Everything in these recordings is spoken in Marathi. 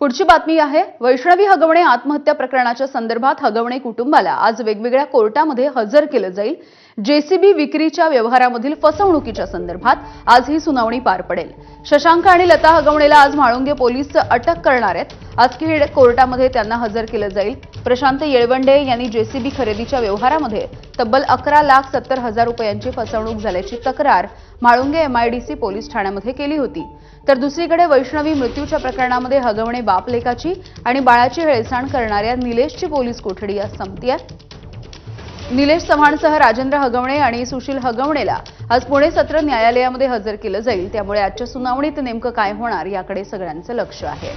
पुढची बातमी आहे वैष्णवी हगवणे आत्महत्या प्रकरणाच्या संदर्भात हगवणे कुटुंबाला आज वेगवेगळ्या कोर्टामध्ये हजर केलं जाईल। जेसीबी विक्रीच्या व्यवहारामधील फसवणुकीच्या संदर्भात आज ही सुनावणी पार पडेल। शशांक आणि लता हगवणेला आज म्हाळुंगे पोलीस अटक करणार आहेत। आज खेड कोर्टामध्ये त्यांना हजर केलं जाईल। प्रशांत येळवंडे यांनी जेसीबी खरेदीच्या व्यवहारामध्ये तब्बल 11,70,000 रुपयांची फसवणूक झाल्याची तक्रार म्हाळुंगे एमआयडीसी पोलीस ठाण्यामध्ये केली होती। तर दुसरीकडे वैष्णवी मृत्यूच्या प्रकरणामध्ये हगवणे बाप लेकाची आणि बाळाची हेळसांड करणाऱ्या निलेशची पोलीस कोठडी आज संपते आहे। निलेश चव्हाणसह राजेंद्र हगवणे आणि सुशील हगवणेला आज पुणे सत्र न्यायालयामध्ये हजर केलं जाईल। त्यामुळे आजच्या सुनावणीत नेमकं काय होणार याकडे सगळ्यांचं लक्ष आहे।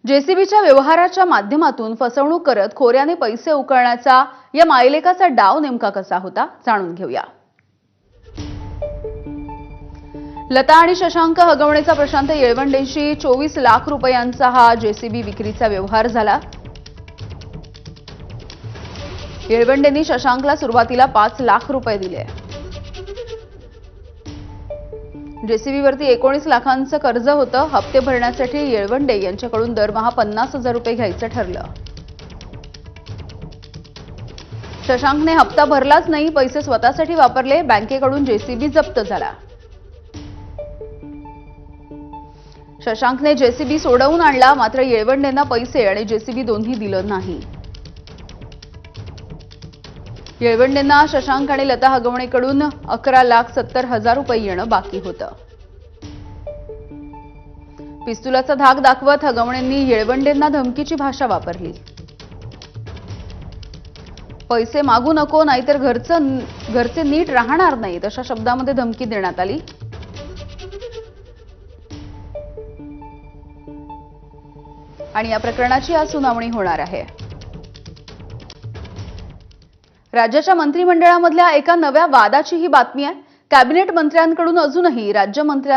जेसीबीच्या व्यवहाराच्या माध्यमातून फसवणूक करत खोऱ्याने पैसे उकळण्याचा या मायलेकाचा डाव नेमका कसा होता जाणून घेऊया। लता आणि शशांक हगवणेचा प्रशांत येळवंडेशी 24 लाख रुपयांचा हा जेसीबी विक्रीचा व्यवहार झाला। येळवंडेंनी शशांकला सुरुवातीला 5 लाख रुपये दिले। जेसीबीवरती 19 लाखांचं कर्ज होतं। हप्ते भरण्यासाठी येळवंडे यांच्याकडून दरमहा 50,000 रुपये घ्यायचं ठरलं। शशांकने हप्ता भरलाच नाही, पैसे स्वतःसाठी वापरले। बँकेकडून जेसीबी जप्त झाला। शशांकने जेसीबी सोडवून आणला, मात्र येळवंडेंना पैसे आणि जेसीबी दोन्ही दिलं नाही। येळवंडेंना शशांक आणि लता हगवणेकडून 11,70,000 रुपये येणं बाकी होतं। पिस्तुलाचा धाक दाखवत हगवणेंनी येळवंडेंना धमकीची भाषा वापरली। पैसे मागू नको, नाहीतर घरचे नीट राहणार नाहीत अशा शब्दामध्ये धमकी देण्यात आली। आणि या प्रकरणाची आज सुनावणी होणार आहे। राज्याच्या मंत्रिमंडळामधल्या एका नव्या वादाची ही बातमी आहे। कॅबिनेट मंत्र्यांकडून अजूनही राज्यमंत्र्यांना